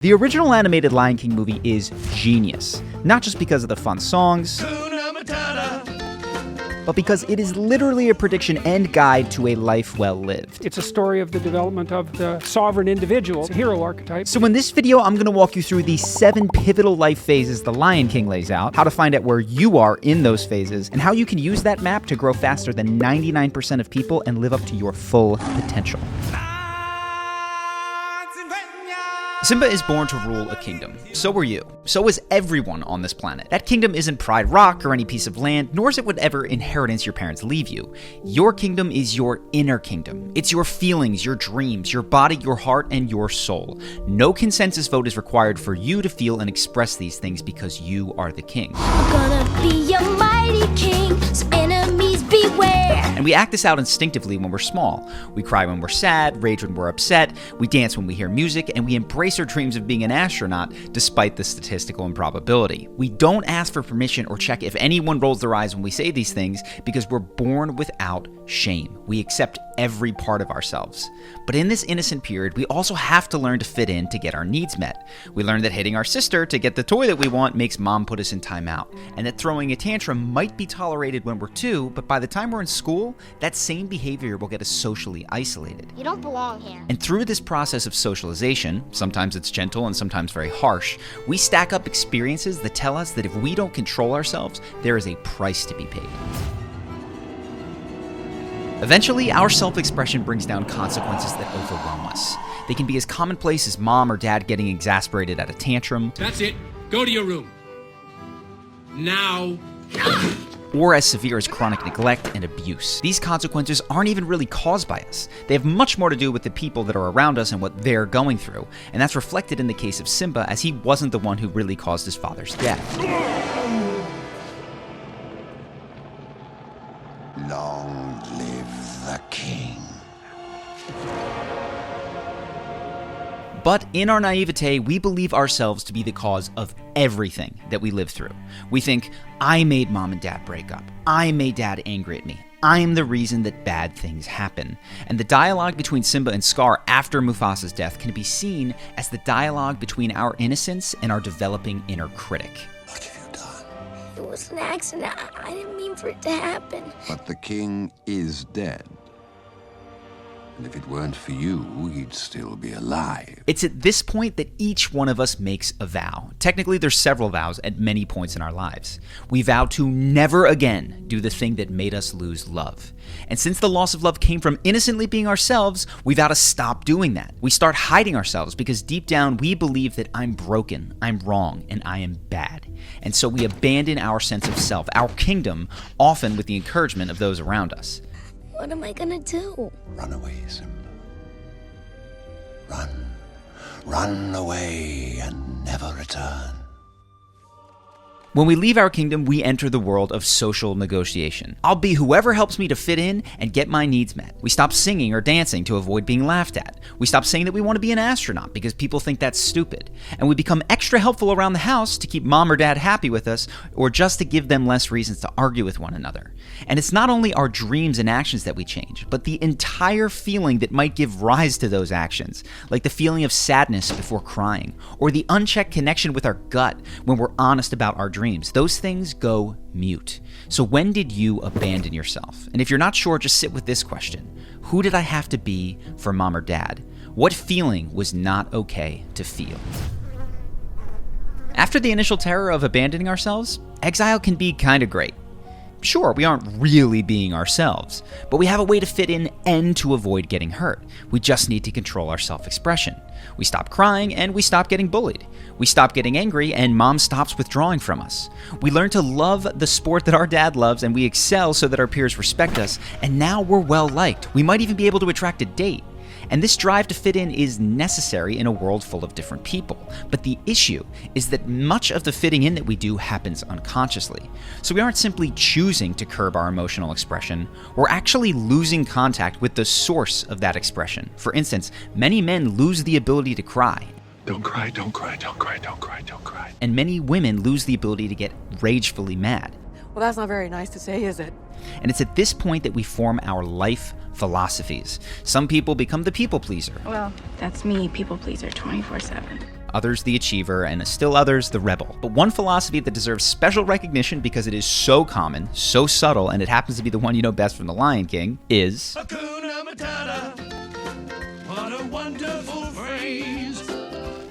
The original animated Lion King movie is genius, not just because of the fun songs, but because it is literally a prediction and guide to a life well lived. It's a story of the development of the sovereign individual, it's a hero archetype. So in this video, I'm going to walk you through the 7 pivotal life phases the Lion King lays out, how to find out where you are in those phases, and how you can use that map to grow faster than 99% of people and live up to your full potential. Simba is born to rule a kingdom. So are you. So is everyone on this planet. That kingdom isn't Pride Rock or any piece of land, nor is it whatever inheritance your parents leave you. Your kingdom is your inner kingdom. It's your feelings, your dreams, your body, your heart, and your soul. No consensus vote is required for you to feel and express these things because you are the king. I'm gonna be a mighty king, so enemies beware. And we act this out instinctively when we're small. We cry when we're sad, rage when we're upset, we dance when we hear music, and we embrace our dreams of being an astronaut despite the statistical improbability. We don't ask for permission or check if anyone rolls their eyes when we say these things because we're born without shame. We accept every part of ourselves. But in this innocent period, we also have to learn to fit in to get our needs met. We learn that hitting our sister to get the toy that we want makes mom put us in timeout, and that throwing a tantrum might be tolerated when we're 2, but by the time we're in school, that same behavior will get us socially isolated. You don't belong here. And through this process of socialization, sometimes it's gentle and sometimes very harsh, we stack up experiences that tell us that if we don't control ourselves, there is a price to be paid. Eventually, our self-expression brings down consequences that overwhelm us. They can be as commonplace as mom or dad getting exasperated at a tantrum. That's it. Go to your room. Now. Or as severe as chronic neglect and abuse. These consequences aren't even really caused by us. They have much more to do with the people that are around us and what they're going through. And that's reflected in the case of Simba, as he wasn't the one who really caused his father's death. Long live the king. But in our naivete, we believe ourselves to be the cause of everything that we live through. We think, I made mom and dad break up. I made dad angry at me. I'm the reason that bad things happen. And the dialogue between Simba and Scar after Mufasa's death can be seen as the dialogue between our innocence and our developing inner critic. What have you done? It was an accident. I didn't mean for it to happen. But the king is dead. And if it weren't for you, he'd still be alive. It's at this point that each one of us makes a vow. Technically, there's several vows at many points in our lives. We vow to never again do the thing that made us lose love. And since the loss of love came from innocently being ourselves, we vow to stop doing that. We start hiding ourselves because deep down we believe that I'm broken, I'm wrong, and I am bad. And so we abandon our sense of self, our kingdom, often with the encouragement of those around us. What am I gonna do? Run away, Simba. Run. Run away and never return. When we leave our kingdom, we enter the world of social negotiation. I'll be whoever helps me to fit in and get my needs met. We stop singing or dancing to avoid being laughed at. We stop saying that we want to be an astronaut because people think that's stupid. And we become extra helpful around the house to keep mom or dad happy with us, or just to give them less reasons to argue with one another. And it's not only our dreams and actions that we change, but the entire feeling that might give rise to those actions, like the feeling of sadness before crying, or the unchecked connection with our gut when we're honest about our dreams. Those things go mute. So when did you abandon yourself? And if you're not sure, just sit with this question. Who did I have to be for mom or dad? What feeling was not okay to feel? After the initial terror of abandoning ourselves, exile can be kind of great. Sure, we aren't really being ourselves, but we have a way to fit in and to avoid getting hurt. We just need to control our self-expression. We stop crying and we stop getting bullied. We stop getting angry and mom stops withdrawing from us. We learn to love the sport that our dad loves and we excel so that our peers respect us, and now we're well liked. We might even be able to attract a date. And this drive to fit in is necessary in a world full of different people. But the issue is that much of the fitting in that we do happens unconsciously. So we aren't simply choosing to curb our emotional expression, we're actually losing contact with the source of that expression. For instance, many men lose the ability to cry. Don't cry, don't cry, don't cry, don't cry, don't cry. And many women lose the ability to get ragefully mad. Well, that's not very nice to say, is it? And it's at this point that we form our life philosophies. Some people become the people pleaser. Well, that's me, people pleaser 24/7. others the achiever, and still others the rebel. But one philosophy that deserves special recognition because it is so common, so subtle, and it happens to be the one you know best from The Lion King, is Hakuna Matata. What a wonderful phrase.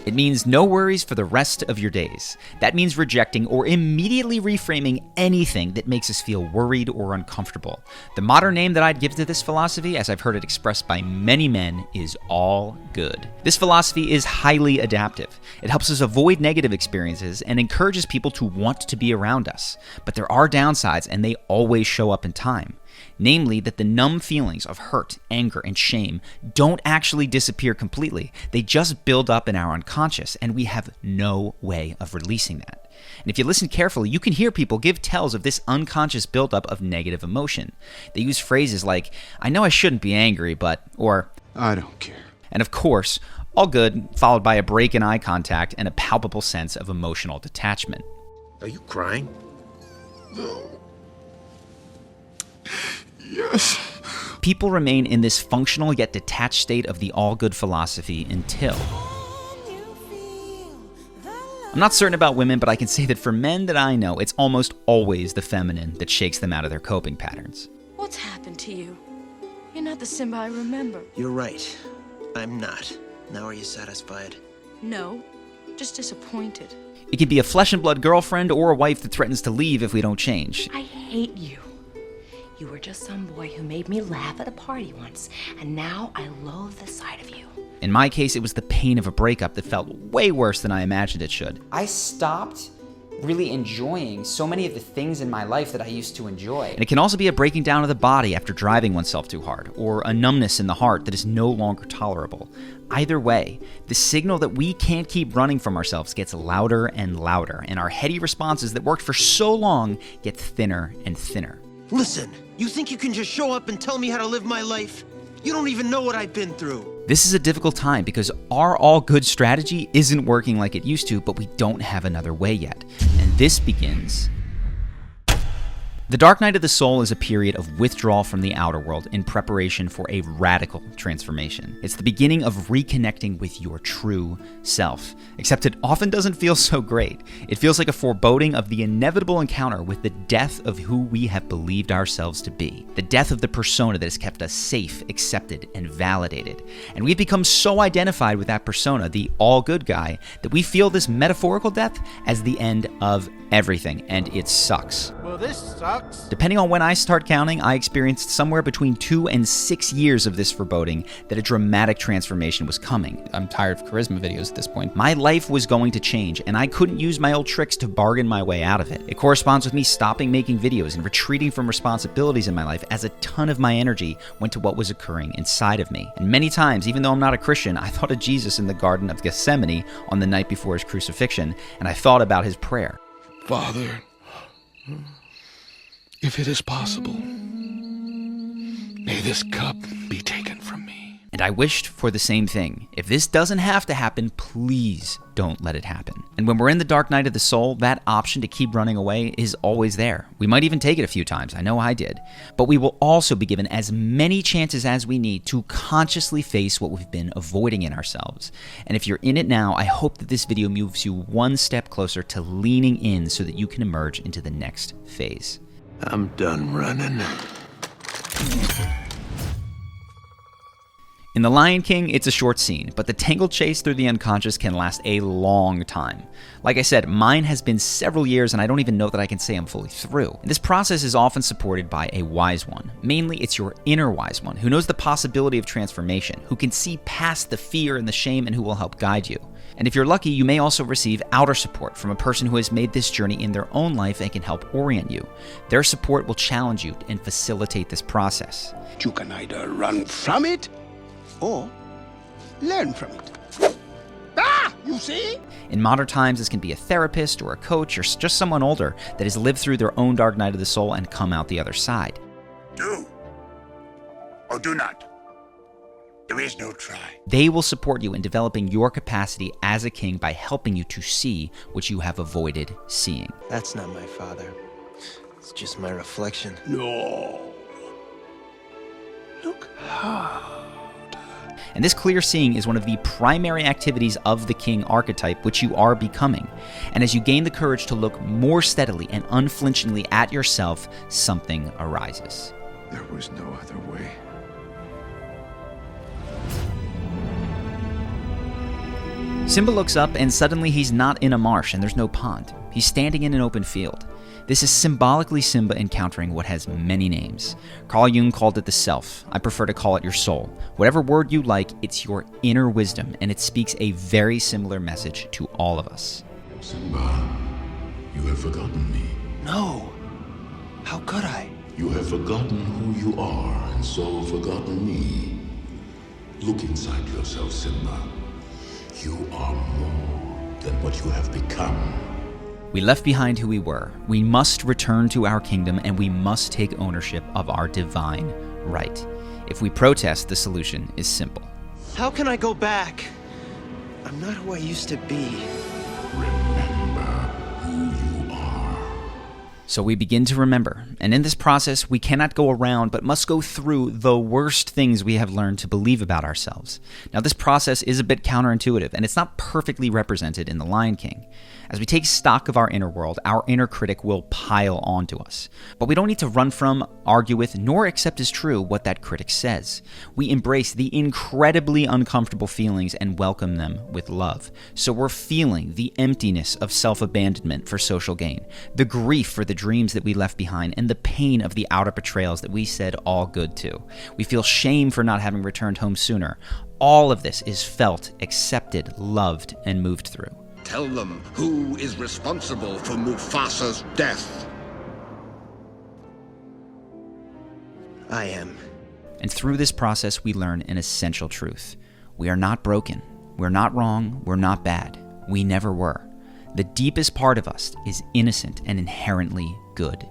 it means no worries for the rest of your days. That means rejecting or immediately reframing anything that makes us feel worried or uncomfortable. The modern name that I'd give to this philosophy, as I've heard it expressed by many men, is all good. This philosophy is highly adaptive. It helps us avoid negative experiences and encourages people to want to be around us. But there are downsides, and they always show up in time. Namely, that the numb feelings of hurt, anger, and shame don't actually disappear completely. They just build up in our unconscious, and we have no way of releasing that. And if you listen carefully, you can hear people give tells of this unconscious buildup of negative emotion. They use phrases like, "I know I shouldn't be angry, but," or I don't care. and of course, all good, followed by a break in eye contact and a palpable sense of emotional detachment. Are you crying? No. Yes. People remain in this functional yet detached state of the all-good philosophy until... I'm not certain about women, but I can say that for men that I know, it's almost always the feminine that shakes them out of their coping patterns. What's happened to you? You're not the Simba I remember. You're right. I'm not. Now are you satisfied? No, just disappointed. It can be a flesh-and-blood girlfriend or a wife that threatens to leave if we don't change. I hate you. You were just some boy who made me laugh at a party once, and now I loathe the sight of you. In my case, it was the pain of a breakup that felt way worse than I imagined it should. I stopped really enjoying so many of the things in my life that I used to enjoy. And it can also be a breaking down of the body after driving oneself too hard, or a numbness in the heart that is no longer tolerable. Either way, the signal that we can't keep running from ourselves gets louder and louder, and our heady responses that worked for so long get thinner and thinner. Listen, you think you can just show up and tell me how to live my life? You don't even know what I've been through. This is a difficult time because our all-good strategy isn't working like it used to, but we don't have another way yet. And this begins... The Dark Night of the Soul is a period of withdrawal from the outer world in preparation for a radical transformation. It's the beginning of reconnecting with your true self, except it often doesn't feel so great. It feels like a foreboding of the inevitable encounter with the death of who we have believed ourselves to be, the death of the persona that has kept us safe, accepted, and validated. And we've become so identified with that persona, the all-good guy, that we feel this metaphorical death as the end of everything, and it sucks. Well, this sucks. Depending on when I start counting, I experienced somewhere between 2 and 6 years of this foreboding that a dramatic transformation was coming. I'm tired of charisma videos at this point. My life was going to change, and I couldn't use my old tricks to bargain my way out of it. It corresponds with me stopping making videos and retreating from responsibilities in my life, as a ton of my energy went to what was occurring inside of me. And many times, even though I'm not a Christian, I thought of Jesus in the Garden of Gethsemane on the night before his crucifixion, and I thought about his prayer. Father, if it is possible, may this cup be taken from me. And I wished for the same thing. If this doesn't have to happen, please don't let it happen. And when we're in the dark night of the soul, that option to keep running away is always there. We might even take it a few times. I know I did. But we will also be given as many chances as we need to consciously face what we've been avoiding in ourselves. And if you're in it now, I hope that this video moves you one step closer to leaning in so that you can emerge into the next phase. I'm done running. In The Lion King, it's a short scene, but the tangled chase through the unconscious can last a long time. Like I said, mine has been several years, and I don't even know that I can say I'm fully through. And this process is often supported by a wise one. Mainly, it's your inner wise one, who knows the possibility of transformation, who can see past the fear and the shame, and who will help guide you. And if you're lucky, you may also receive outer support from a person who has made this journey in their own life and can help orient you. Their support will challenge you and facilitate this process. You can either run from it or learn from it. Ah, you see? In modern times, this can be a therapist or a coach or just someone older that has lived through their own dark night of the soul and come out the other side. Do or do not. There is no try. They will support you in developing your capacity as a king by helping you to see what you have avoided seeing. That's not my father. It's just my reflection. No. Look hard. And this clear seeing is one of the primary activities of the king archetype, which you are becoming. And as you gain the courage to look more steadily and unflinchingly at yourself, something arises. There was no other way. Simba looks up and suddenly he's not in a marsh and there's no pond. He's standing in an open field. This is symbolically Simba encountering what has many names. Carl Jung called it the self. I prefer to call it your soul. Whatever word you like, it's your inner wisdom, and it speaks a very similar message to all of us. Simba, you have forgotten me. No. How could I? You have forgotten who you are, and so forgotten me. Look inside yourself, Simba. You are more than what you have become. We left behind who we were. We must return to our kingdom, and we must take ownership of our divine right. If we protest, the solution is simple. How can I go back? I'm not who I used to be. Remember who you are. So we begin to remember, and in this process, we cannot go around but must go through the worst things we have learned to believe about ourselves. Now, this process is a bit counterintuitive, and it's not perfectly represented in The Lion King. As we take stock of our inner world, our inner critic will pile onto us. But we don't need to run from, argue with, nor accept as true what that critic says. We embrace the incredibly uncomfortable feelings and welcome them with love. So we're feeling the emptiness of self-abandonment for social gain, the grief for the dreams that we left behind, and the pain of the outer betrayals that we said all good to. We feel shame for not having returned home sooner. All of this is felt, accepted, loved, and moved through. Tell them who is responsible for Mufasa's death. I am. And through this process, we learn an essential truth. We are not broken. We're not wrong. We're not bad. We never were. The deepest part of us is innocent and inherently good.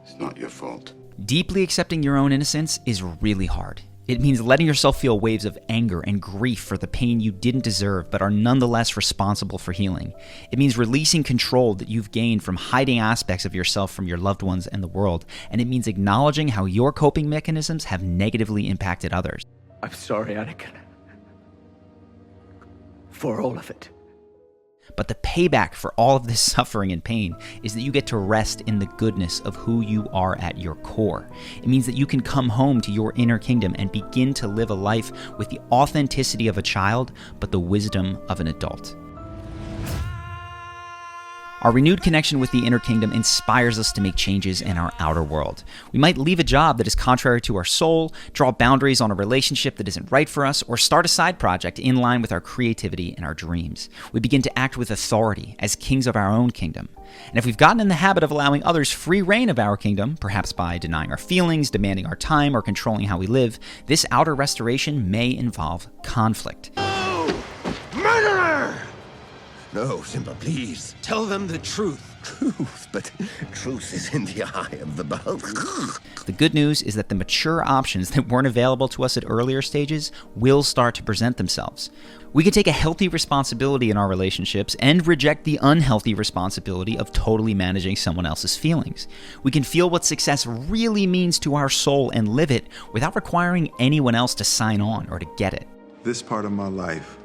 It's not your fault. Deeply accepting your own innocence is really hard. It means letting yourself feel waves of anger and grief for the pain you didn't deserve but are nonetheless responsible for healing. It means releasing control that you've gained from hiding aspects of yourself from your loved ones and the world. And it means acknowledging how your coping mechanisms have negatively impacted others. I'm sorry, Anakin. For all of it. But the payback for all of this suffering and pain is that you get to rest in the goodness of who you are at your core. It means that you can come home to your inner kingdom and begin to live a life with the authenticity of a child, but the wisdom of an adult. Our renewed connection with the inner kingdom inspires us to make changes in our outer world. We might leave a job that is contrary to our soul, draw boundaries on a relationship that isn't right for us, or start a side project in line with our creativity and our dreams. We begin to act with authority as kings of our own kingdom. And if we've gotten in the habit of allowing others free reign of our kingdom, perhaps by denying our feelings, demanding our time, or controlling how we live, this outer restoration may involve conflict. Murderer! No, Simba, please. Tell them the truth. Truth, but truth is in the eye of the beholder. The good news is that the mature options that weren't available to us at earlier stages will start to present themselves. We can take a healthy responsibility in our relationships and reject the unhealthy responsibility of totally managing someone else's feelings. We can feel what success really means to our soul and live it without requiring anyone else to sign on or to get it. This part of my life,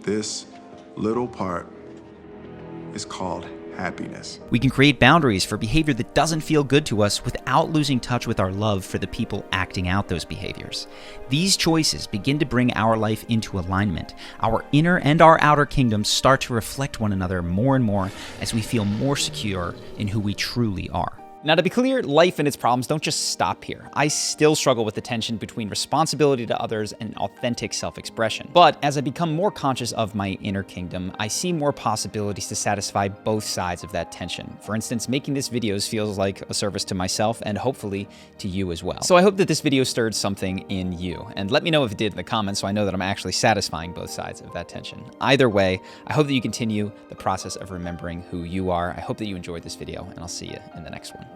this little part, is called happiness. We can create boundaries for behavior that doesn't feel good to us without losing touch with our love for the people acting out those behaviors. These choices begin to bring our life into alignment. Our inner and our outer kingdoms start to reflect one another more and more as we feel more secure in who we truly are. Now, to be clear, life and its problems don't just stop here. I still struggle with the tension between responsibility to others and authentic self-expression. But as I become more conscious of my inner kingdom, I see more possibilities to satisfy both sides of that tension. For instance, making this video feels like a service to myself and hopefully to you as well. So I hope that this video stirred something in you, and let me know if it did in the comments so I know that I'm actually satisfying both sides of that tension. Either way, I hope that you continue the process of remembering who you are. I hope that you enjoyed this video, and I'll see you in the next one.